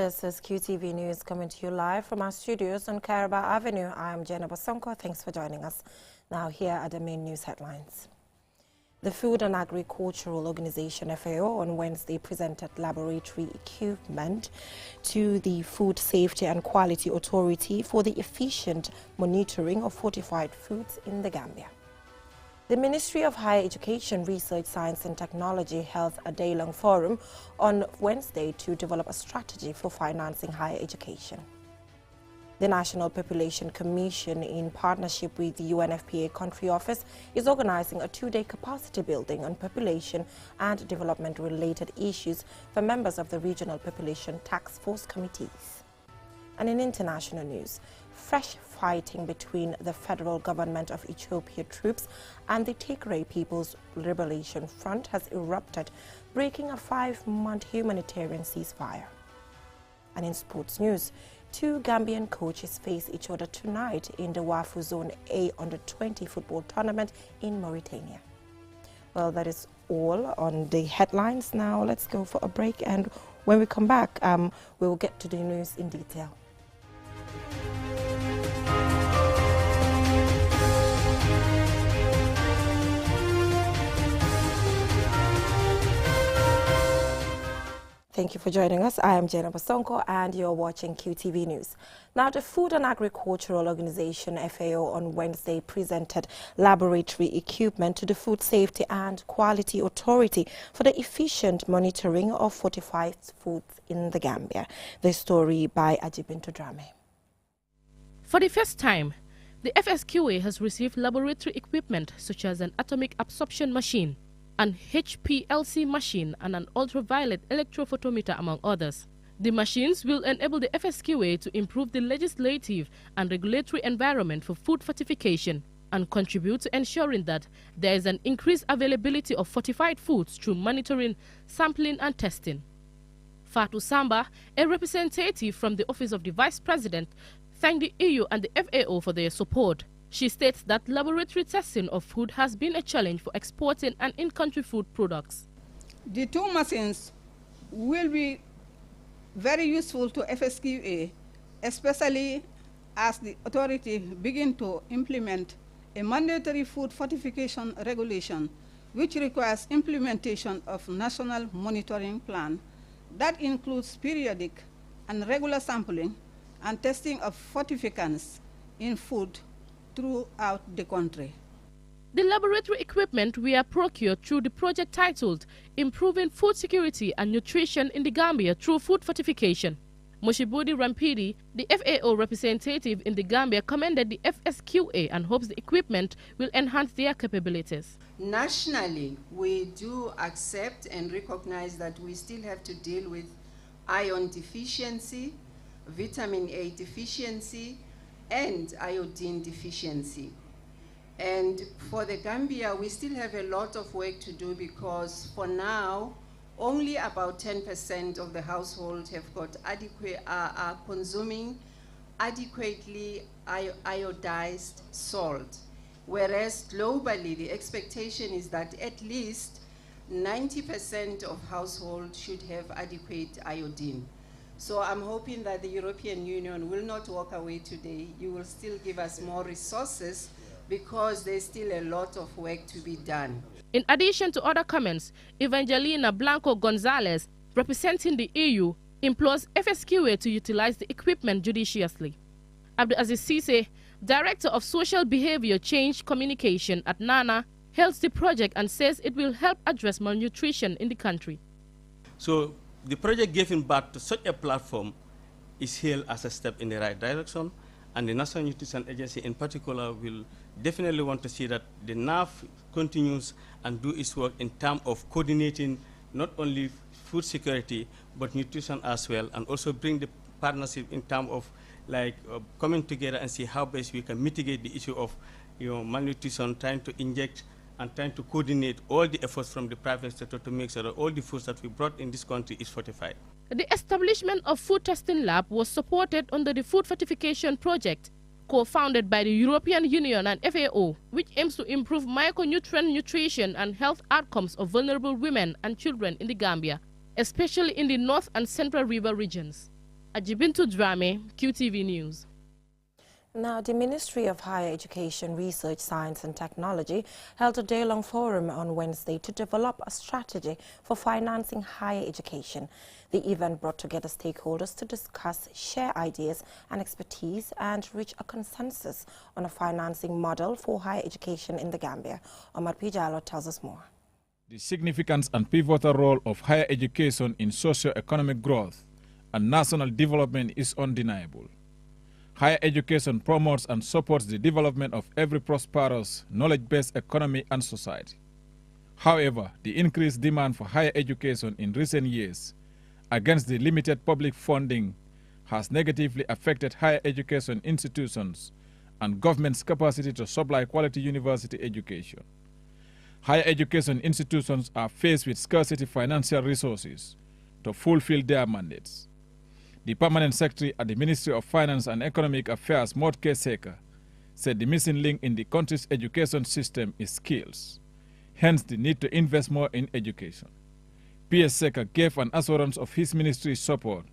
This is QTV News coming to you live from our studios on Caraba Avenue. I am Jenna Bosonko. Thanks for joining us. Now here are the main news headlines. The Food and Agricultural Organization FAO on Wednesday presented laboratory equipment to the Food Safety and Quality Authority for the efficient monitoring of fortified foods in the Gambia. The Ministry of Higher Education, Research, Science and Technology held a day-long forum on Wednesday to develop a strategy for financing higher education. The National Population Commission, in partnership with the UNFPA Country Office, is organizing a two-day capacity building on population and development-related issues for members of the Regional Population Task Force committees. And in international news, fresh fighting between the federal government of Ethiopia troops and the Tigray People's Liberation Front has erupted, breaking a 5-month humanitarian ceasefire. And in sports news, two Gambian coaches face each other tonight in the WAFU Zone A Under-20 football tournament in Mauritania. Well, that is all on the headlines. Now let's go for a break, and when we come back, we will get to the news in detail. Thank you for joining us. I am Jenna Bosonko and you're watching QTV News. Now, the Food and Agricultural Organization FAO on Wednesday presented laboratory equipment to the Food Safety and Quality Authority for the efficient monitoring of fortified foods in the Gambia. The story by Ajibinto Drame. For the first time, the FSQA has received laboratory equipment such as an atomic absorption machine, an HPLC machine and an ultraviolet electrophotometer, among others. The machines will enable the FSQA to improve the legislative and regulatory environment for food fortification and contribute to ensuring that there is an increased availability of fortified foods through monitoring, sampling and testing. Fatou Samba, a representative from the Office of the Vice President, thanked the EU and the FAO for their support. She states that laboratory testing of food has been a challenge for exporting and in-country food products. The two machines will be very useful to FSQA, especially as the authority begin to implement a mandatory food fortification regulation, which requires implementation of national monitoring plan that includes periodic and regular sampling and testing of fortificants in food throughout the country. The laboratory equipment were procured through the project titled Improving Food Security and Nutrition in the Gambia Through Food Fortification. Moshibudi Rampidi, the FAO representative in the Gambia, commended the FSQA and hopes the equipment will enhance their capabilities. Nationally, we do accept and recognize that we still have to deal with iron deficiency, vitamin A deficiency, and iodine deficiency. And for the Gambia, we still have a lot of work to do because for now, only about 10% of the households have got adequate, are consuming adequately iodized salt. Whereas globally, the expectation is that at least 90% of households should have adequate iodine. So I'm hoping that the European Union will not walk away today. You will still give us more resources because there's still a lot of work to be done. In addition to other comments, Evangelina Blanco Gonzalez, representing the EU, implores FSQA to utilize the equipment judiciously. Abdulaziz Sise, Director of Social Behavior Change Communication at NANA, hails the project and says it will help address malnutrition in the country. So the project giving birth to such a platform is hailed as a step in the right direction, and the National Nutrition Agency in particular will definitely want to see that the NAF continues and do its work in terms of coordinating not only food security but nutrition as well, and also bring the partnership in terms of coming together and see how best we can mitigate the issue of malnutrition, trying to inject and trying to coordinate all the efforts from the private sector to make sure that all the foods that we brought in this country is fortified. The establishment of food testing lab was supported under the Food Fortification Project, co-founded by the European Union and FAO, which aims to improve micronutrient nutrition and health outcomes of vulnerable women and children in the Gambia, especially in the North and Central River regions. Ajibintu Drame, QTV News. Now, the Ministry of Higher Education, Research, Science and Technology held a day-long forum on Wednesday to develop a strategy for financing higher education. The event brought together stakeholders to discuss, share ideas and expertise and reach a consensus on a financing model for higher education in the Gambia. Omar Pijalo tells us more. The significance and pivotal role of higher education in socio-economic growth and national development is undeniable. Higher education promotes and supports the development of every prosperous, knowledge-based economy and society. However, the increased demand for higher education in recent years, against the limited public funding, has negatively affected higher education institutions and government's capacity to supply quality university education. Higher education institutions are faced with scarcity financial resources to fulfill their mandates. The Permanent Secretary at the Ministry of Finance and Economic Affairs, Motke Seka, said the missing link in the country's education system is skills, hence the need to invest more in education. PS Seka gave an assurance of his ministry's support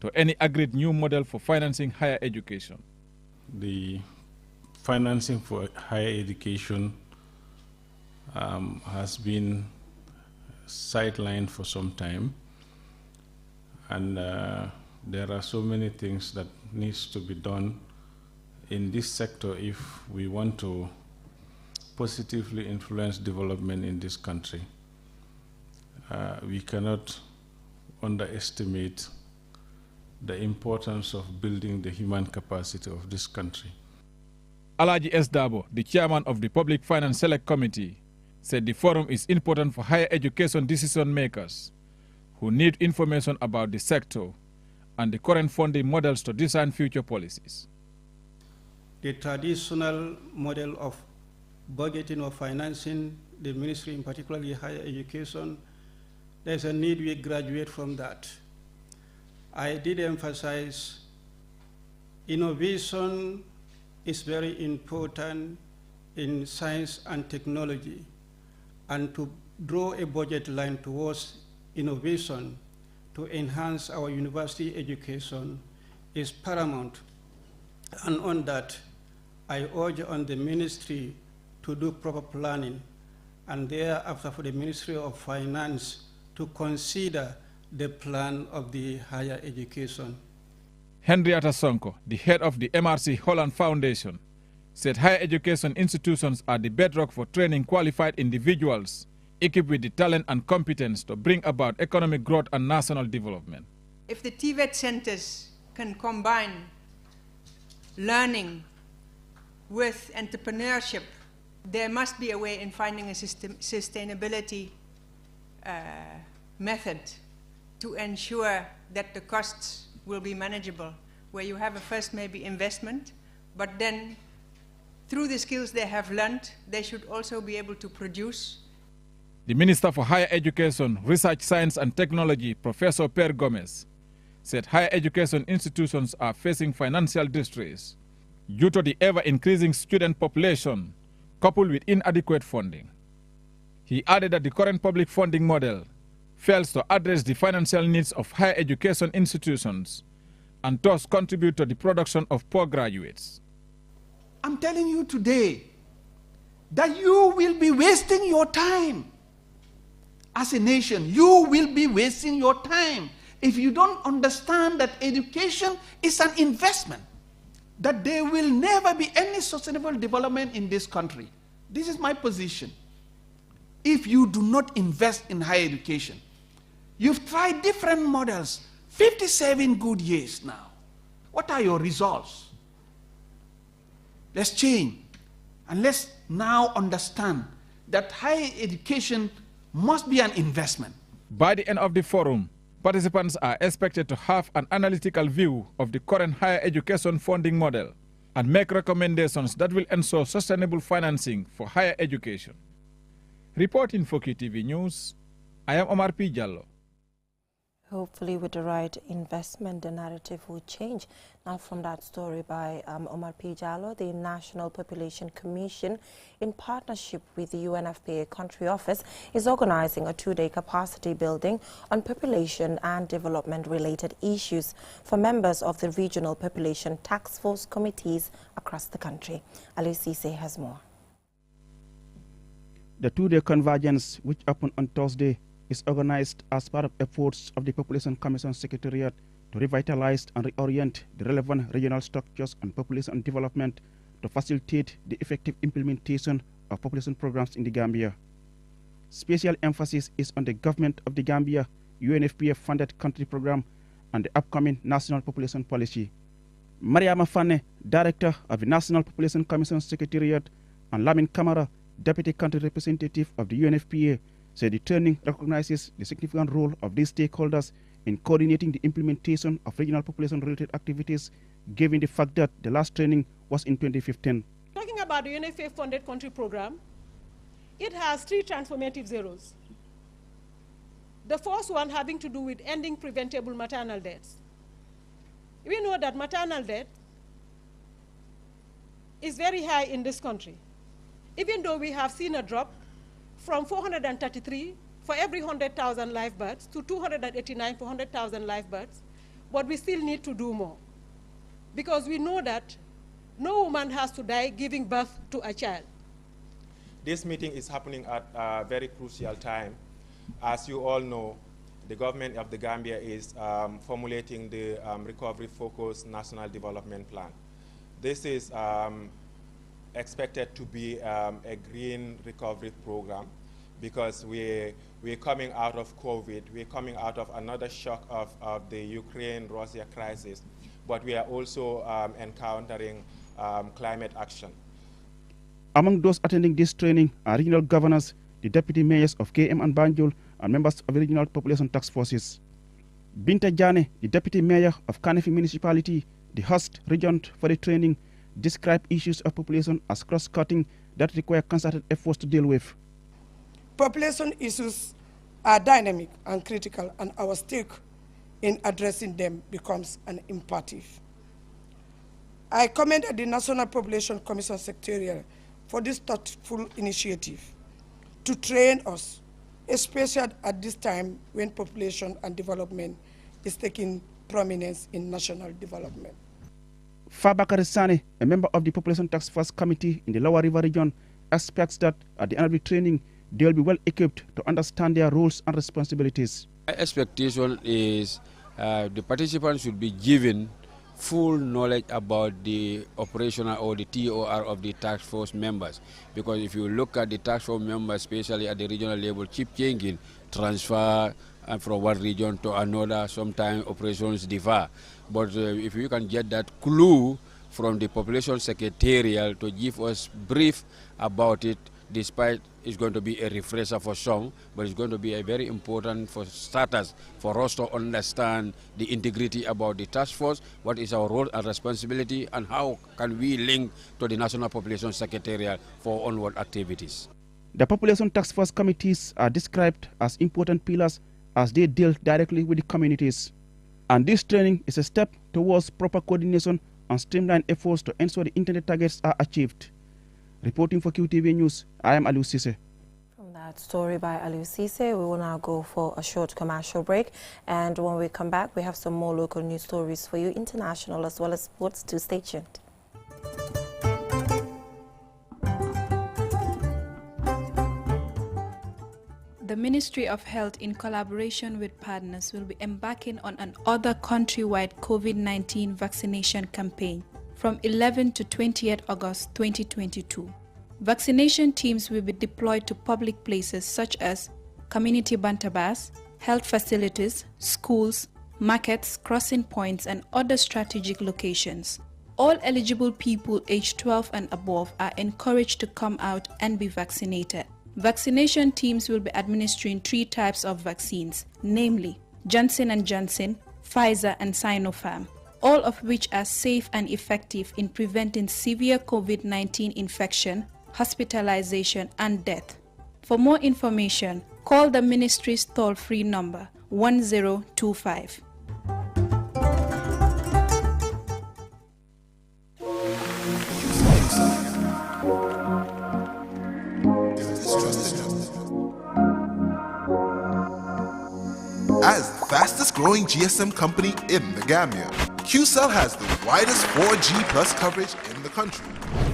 to any agreed new model for financing higher education. The financing for higher education has been sidelined for some time, and there are so many things that needs to be done in this sector if we want to positively influence development in this country. We cannot underestimate the importance of building the human capacity of this country. Alaji S. Dabo, the chairman of the Public Finance Select Committee, said the forum is important for higher education decision makers who need information about the sector and the current funding models to design future policies. The traditional model of budgeting or financing the ministry, in particularly higher education, there's a need we graduate from that. I did emphasize innovation is very important in science and technology, and to draw a budget line towards innovation to enhance our university education is paramount. And on that, I urge on the ministry to do proper planning, and thereafter for the Ministry of Finance to consider the plan of the higher education. Henrietta Sonko, the head of the MRC Holland Foundation, said higher education institutions are the bedrock for training qualified individuals equipped with the talent and competence to bring about economic growth and national development. If the TVET centers can combine learning with entrepreneurship, there must be a way in finding a sustainability method to ensure that the costs will be manageable, where you have a first maybe investment, but then through the skills they have learned, they should also be able to produce. The Minister for Higher Education, Research, Science and Technology, Professor Per Gomez, said higher education institutions are facing financial distress due to the ever-increasing student population coupled with inadequate funding. He added that the current public funding model fails to address the financial needs of higher education institutions and thus contribute to the production of poor graduates. I'm telling you today that you will be wasting your time. As a nation, you will be wasting your time if you don't understand that education is an investment, that there will never be any sustainable development in this country. This is my position. If you do not invest in higher education, you've tried different models, 57 good years now. What are your results? Let's change, and let's now understand that higher education must be an investment. By the end of the forum, participants are expected to have an analytical view of the current higher education funding model and make recommendations that will ensure sustainable financing for higher education. Reporting for QTV News, I am Omar P. Jallo. Hopefully with the right investment, the narrative will change. Now from that story by Omar P. Jallo, the National Population Commission, in partnership with the UNFPA Country Office, is organizing a 2-day capacity building on population and development-related issues for members of the regional population task force committees across the country. Ali Sise has more. The 2-day convergence, which happened on Thursday, is organized as part of efforts of the Population Commission Secretariat to revitalize and reorient the relevant regional structures on population development to facilitate the effective implementation of population programs in the Gambia. Special emphasis is on the government of the Gambia, UNFPA-funded country program, and the upcoming National Population Policy. Mariama Fane, Director of the National Population Commission Secretariat, and Lamin Kamara, Deputy Country Representative of the UNFPA, said the training recognizes the significant role of these stakeholders in coordinating the implementation of regional population-related activities, given the fact that the last training was in 2015. Talking about the UNFPA-funded country program, it has 3 transformative zeros. The first one having to do with ending preventable maternal deaths. We know that maternal death is very high in this country. Even though we have seen a drop from 433 for every 100,000 live births to 289 for 100,000 live births, but we still need to do more. Because we know that no woman has to die giving birth to a child. This meeting is happening at a very crucial time. As you all know, the government of the Gambia is formulating the recovery-focused national development plan. This is expected to be a green recovery program because we're coming out of COVID, we're coming out of another shock of the Ukraine-Russia crisis, but we are also encountering climate action. Among those attending this training are regional governors, the deputy mayors of KM and Banjul, and members of the regional population task forces. Binta Jane, the deputy mayor of Kanefi municipality, the host region for the training, describe issues of population as cross-cutting that require concerted efforts to deal with. Population issues are dynamic and critical, and our stake in addressing them becomes an imperative. I commended the National Population Commission Secretariat for this thoughtful initiative to train us, especially at this time when population and development is taking prominence in national development. Fabakari Sane, a member of the Population Task Force Committee in the Lower River region, expects that at the end of the training, they will be well equipped to understand their roles and responsibilities. My expectation is the participants should be given full knowledge about the operational or the TOR of the task force members. Because if you look at the task force members, especially at the regional level, keep changing, transfer from one region to another, sometimes operations differ. But if you can get that clue from the population secretarial to give us brief about it, despite it's going to be a refresher for some, but it's going to be a very important for starters for us to understand the integrity about the task force, what is our role and responsibility, and how can we link to the National Population Secretarial for onward activities. The Population Task Force committees are described as important pillars as they deal directly with the communities. And this training is a step towards proper coordination and streamlined efforts to ensure the intended targets are achieved. Reporting for QTV News, I am Aliou Cisse. From that story by Aliou Cisse, we will now go for a short commercial break. And when we come back, we have some more local news stories for you, international as well as sports, too. Stay tuned. The Ministry of Health, in collaboration with partners, will be embarking on an other countrywide COVID-19 vaccination campaign from 11 to 28 August 2022. Vaccination teams will be deployed to public places such as community bantabas, health facilities, schools, markets, crossing points, and other strategic locations. All eligible people aged 12 and above are encouraged to come out and be vaccinated. Vaccination teams will be administering 3 types of vaccines, namely Johnson & Johnson, Pfizer, and Sinopharm, all of which are safe and effective in preventing severe COVID-19 infection, hospitalization, and death. For more information, call the ministry's toll-free number 1025. As the fastest growing GSM company in the Gambia, QCell has the widest 4G plus coverage in the country,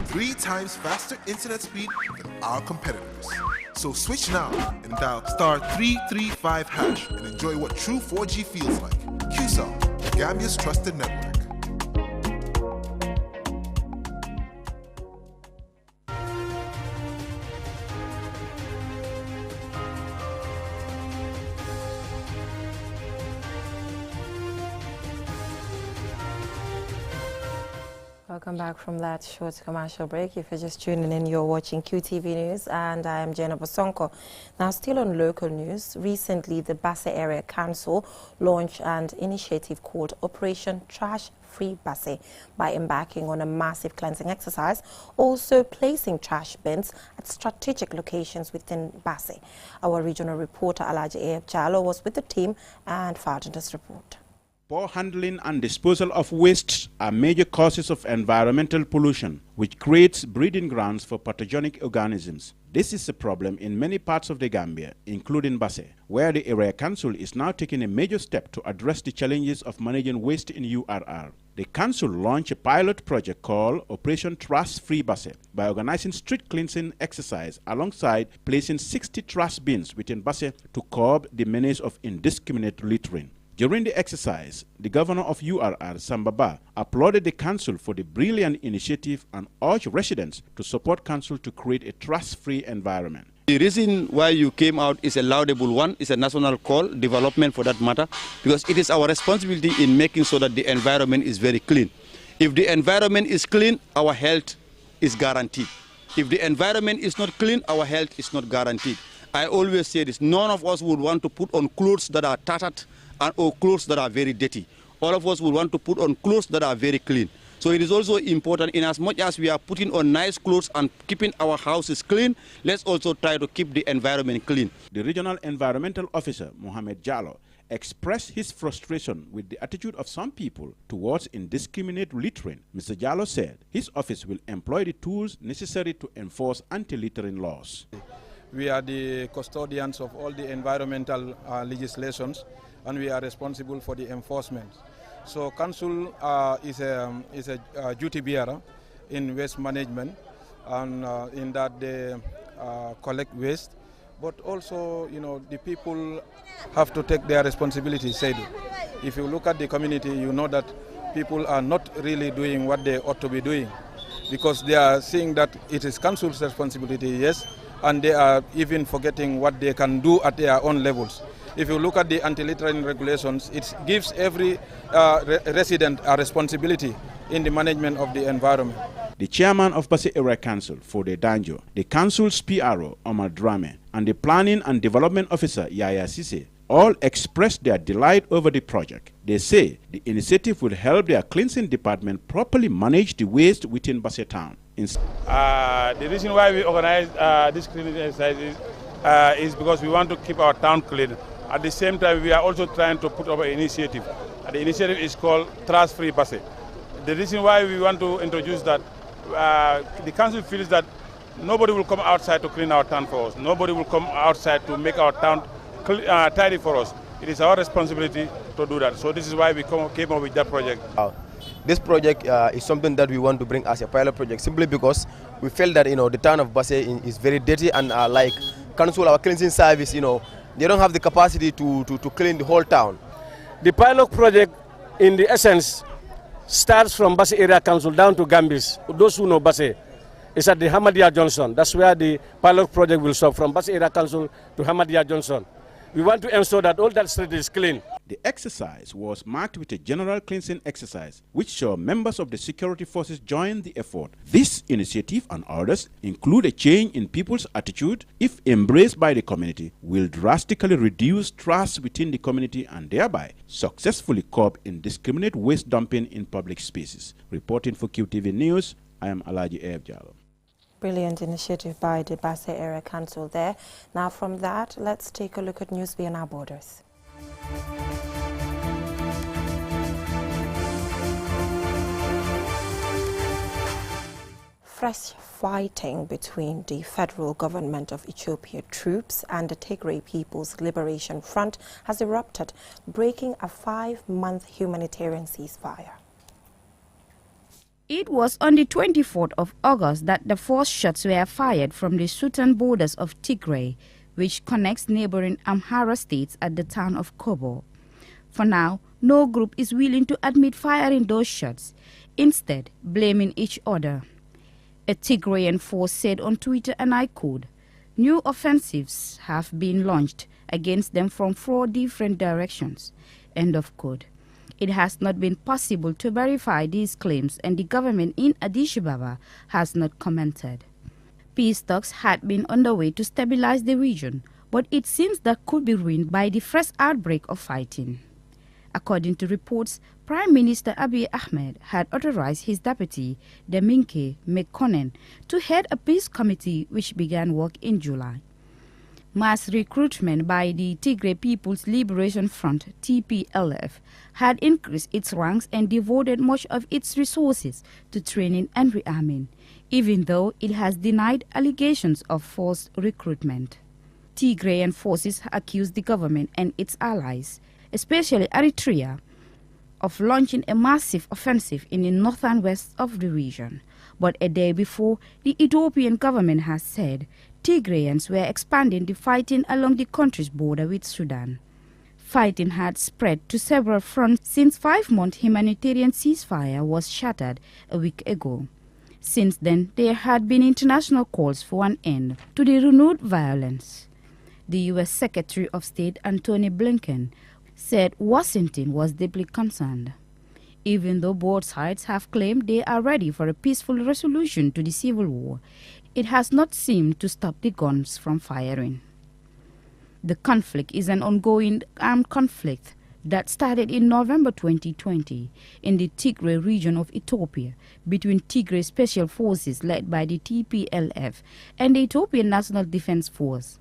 3 times faster internet speed than our competitors. So switch now and dial *335# and enjoy what true 4G feels like. QCell, Gambia's trusted network. Welcome back from that short commercial break. If you're just tuning in, you're watching QTV News, and I am Jenna Bosonko. Now, still on local news, recently the Basse Area Council launched an initiative called Operation Trash Free Basse by embarking on a massive cleansing exercise, also placing trash bins at strategic locations within Basse. Our regional reporter Alaji A.F. Jalo was with the team and filed in this report. Poor handling and disposal of wastes are major causes of environmental pollution, which creates breeding grounds for pathogenic organisms. This is a problem in many parts of the Gambia, including Basse, where the Area Council is now taking a major step to address the challenges of managing waste in URR. The Council launched a pilot project called Operation Trash Free Basse by organizing street cleansing exercise alongside placing 60 trash bins within Basse to curb the menace of indiscriminate littering. During the exercise, the governor of URR, Sambaba, applauded the council for the brilliant initiative and urged residents to support council to create a trash-free environment. The reason why you came out is a laudable one. It's a national call, development for that matter, because it is our responsibility in making sure that the environment is very clean. If the environment is clean, our health is guaranteed. If the environment is not clean, our health is not guaranteed. I always say this, none of us would want to put on clothes that are tattered or clothes that are very dirty. All of us would want to put on clothes that are very clean. So it is also important, in as much as we are putting on nice clothes and keeping our houses clean, let's also try to keep the environment clean. The regional environmental officer, Mohamed Jallo, expressed his frustration with the attitude of some people towards indiscriminate littering. Mr. Jallo said his office will employ the tools necessary to enforce anti-littering laws. We are the custodians of all the environmental legislations, and we are responsible for the enforcement. So council is a duty bearer in waste management, and in that they collect waste, but also, you know, the people have to take their responsibility, said. If you look at the community, you know that people are not really doing what they ought to be doing, because they are seeing that it is council's responsibility, yes, and they are even forgetting what they can do at their own levels. If you look at the anti-littering regulations, it gives every resident a responsibility in the management of the environment. The chairman of Basse Area Council, Fode Danjo, the council's PRO, Omar Drame, and the planning and development officer, Yaya Sise, all expressed their delight over the project. They say the initiative will help their cleansing department properly manage the waste within Basse town. The reason why we organize this cleaning exercise is because we want to keep our town clean. At the same time, we are also trying to put up an initiative. The initiative is called Trash Free Basse. The reason why we want to introduce that, the council feels that nobody will come outside to clean our town for us. Nobody will come outside to make our town tidy for us. It is our responsibility to do that. So this is why we came up with that project. This project is something that we want to bring as a pilot project, simply because we felt that, you know, the town of Basse is very dirty, and like council, our cleansing service, you know, they don't have the capacity to clean the whole town. The pilot project, in the essence, starts from Basse Area Council down to Gambis. Those who know Basse, it's at the Hamadia Johnson. That's where the pilot project will stop, from Basse Area Council to Hamadia Johnson. We want to ensure that all that street is clean. The exercise was marked with a general cleansing exercise, which saw members of the security forces join the effort. This initiative and others include a change in people's attitude, if embraced by the community, will drastically reduce trust within the community and thereby successfully curb indiscriminate waste dumping in public spaces. Reporting for QTV News, I am Alaji A.F. Jallo. Brilliant initiative by the Basse Area Council there. Now from that, let's take a look at news beyond our borders. Fresh fighting between the federal government of Ethiopia troops and the Tigray People's Liberation Front has erupted, breaking a 5-month humanitarian ceasefire. It was on the 24th of August that the first shots were fired from the southern borders of Tigray, which connects neighboring Amhara states at the town of Kobo. For now, no group is willing to admit firing those shots, instead blaming each other. A Tigrayan force said on Twitter, and I quote, "New offensives have been launched against them from 4 different directions." End of quote. It has not been possible to verify these claims, and the government in Addis Ababa has not commented. Peace talks had been underway to stabilize the region, but it seems that could be ruined by the fresh outbreak of fighting. According to reports, Prime Minister Abiy Ahmed had authorized his deputy, Deminke Mekonnen, to head a peace committee which began work in July. Mass recruitment by the Tigray People's Liberation Front, TPLF, had increased its ranks and devoted much of its resources to training and rearming, even though it has denied allegations of forced recruitment. Tigrayan forces accused the government and its allies, especially Eritrea, of launching a massive offensive in the northern west of the region. But a day before, the Ethiopian government has said Tigrayans were expanding the fighting along the country's border with Sudan. Fighting had spread to several fronts since 5-month humanitarian ceasefire was shattered a week ago. Since then, there had been international calls for an end to the renewed violence. The U.S. Secretary of State Antony Blinken said Washington was deeply concerned. Even though both sides have claimed they are ready for a peaceful resolution to the civil war, it has not seemed to stop the guns from firing. The conflict is an ongoing armed conflict that started in November 2020 in the Tigray region of Ethiopia between Tigray Special Forces led by the TPLF and the Ethiopian National Defense Force,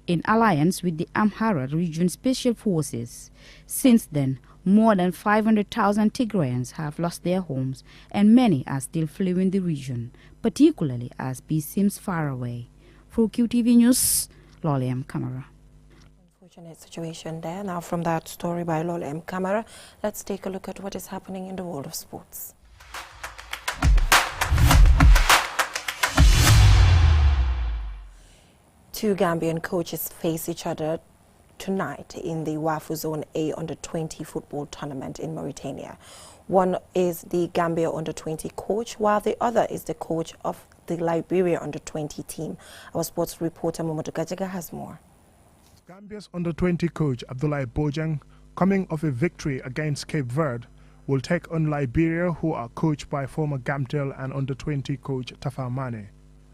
in alliance with the Amhara Region Special Forces. Since then, more than 500,000 Tigrayans have lost their homes, and many are still fleeing the region, particularly as peace seems far away. For QTV News, Lolly M. Camara. Unfortunate situation there. Now from that story by Lolly M. Camara, let's take a look at what is happening in the world of sports. Two Gambian coaches face each other tonight in the WAFU Zone A Under-20 football tournament in Mauritania. One is the Gambia Under-20 coach, while the other is the coach of the Liberia Under-20 team. Our sports reporter Momodu Gajaga has more. Gambia's Under-20 coach Abdoulaye Bojang, coming off a victory against Cape Verde, will take on Liberia, who are coached by former Gamtel and Under-20 coach Tafa Mane.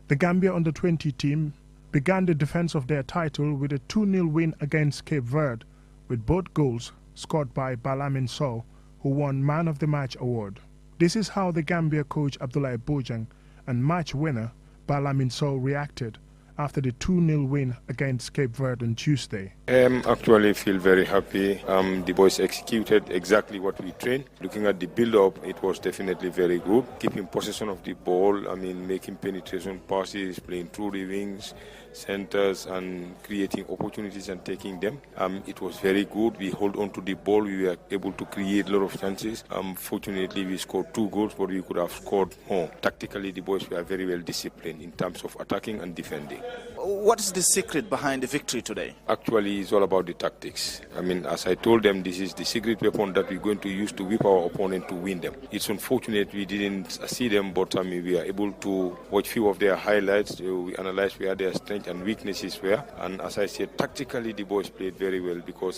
The Gambia Under-20 team began the defense of their title with a 2-0 win against Cape Verde, with both goals scored by Balamin Sow, who won Man of the Match award. This is how the Gambia coach Abdoulaye Bojang and match winner Balamin Sow reacted after the 2-0 win against Cape Verde on Tuesday. Actually feel very happy. The boys executed exactly what we trained. Looking at the build-up, it was definitely very good. Keeping possession of the ball, making penetration passes, playing through the wings, centers, and creating opportunities and taking them. It was very good. We hold on to the ball. We were able to create a lot of chances. Fortunately, we scored 2 goals, but we could have scored more. Tactically, the boys were very well disciplined in terms of attacking and defending. What is the secret behind the victory today? Actually, it's all about the tactics. As I told them, this is the secret weapon that we're going to use to whip our opponent to win them. It's unfortunate we didn't see them, but we are able to watch few of their highlights. We analyze where their strengths and weaknesses were. And as I said, tactically, the boys played very well because,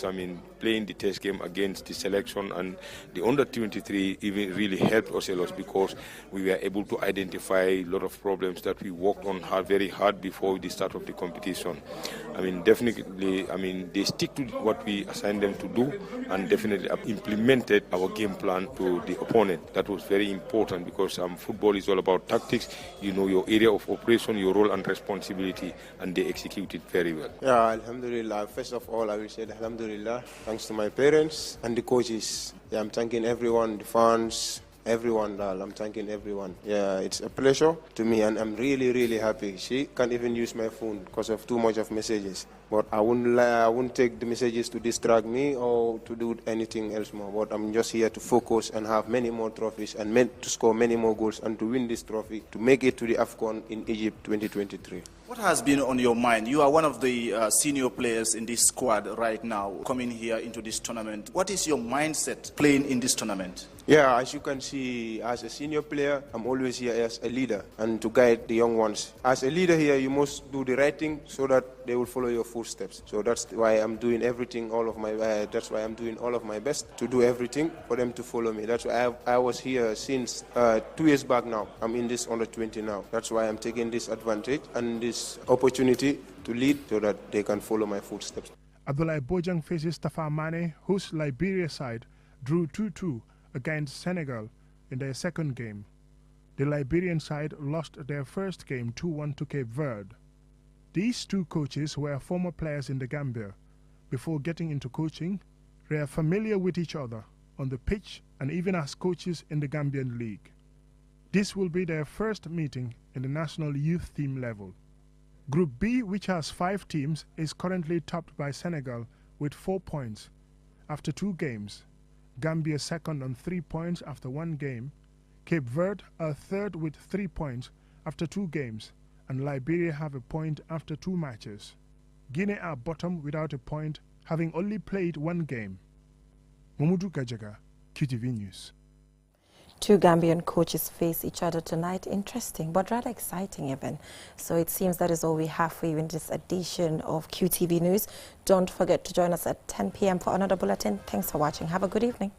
playing the test game against the selection and the Under-23 even really helped us a lot because we were able to identify a lot of problems that we worked on very hard before the start of the competition. Definitely, they stick to what we assigned them to do and definitely have implemented our game plan to the opponent. That was very important because football is all about tactics. You know your area of operation, your role and responsibility, and they executed very well. Yeah, alhamdulillah. First of all, I will say alhamdulillah. Thanks to my parents and the coaches. Yeah, I'm thanking everyone, the fans, everyone. I'm thanking everyone. Yeah, it's a pleasure to me, and I'm really, really happy. She can't even use my phone because of too much of messages. But I wouldn't take the messages to distract me or to do anything else more. But I'm just here to focus and have many more trophies and to score many more goals and to win this trophy, to make it to the AFCON in Egypt 2023. What has been on your mind? You are one of the senior players in this squad right now, coming here into this tournament. What is your mindset playing in this tournament? Yeah, as you can see, as a senior player, I'm always here as a leader and to guide the young ones. As a leader here, you must do the right thing so that they will follow your footsteps. So that's why I'm doing everything, that's why I'm doing all of my best to do everything for them to follow me. That's why I was here since 2 years back now. I'm in this under 20 now. That's why I'm taking this advantage and this opportunity to lead so that they can follow my footsteps. Abdoulaye Bojang faces Tafa Mane, whose Liberia side drew 2-2 against Senegal in their second game. The Liberian side lost their first game 2-1 to Cape Verde. These two coaches were former players in the Gambia. Before getting into coaching, they are familiar with each other on the pitch and even as coaches in the Gambian League. This will be their first meeting in the national youth team level. Group B, which has 5 teams, is currently topped by Senegal with 4 points after 2 games. Gambia second on 3 points after 1 game. Cape Verde are third with 3 points after 2 games. And Liberia have a point after 2 matches. Guinea are bottom without a point, having only played 1 game. Mamudu Gajaga, QTV News. 2 Gambian coaches face each other tonight. Interesting, but rather exciting even. So it seems that is all we have for you in this edition of QTV News. Don't forget to join us at 10 p.m. for another bulletin. Thanks for watching. Have a good evening.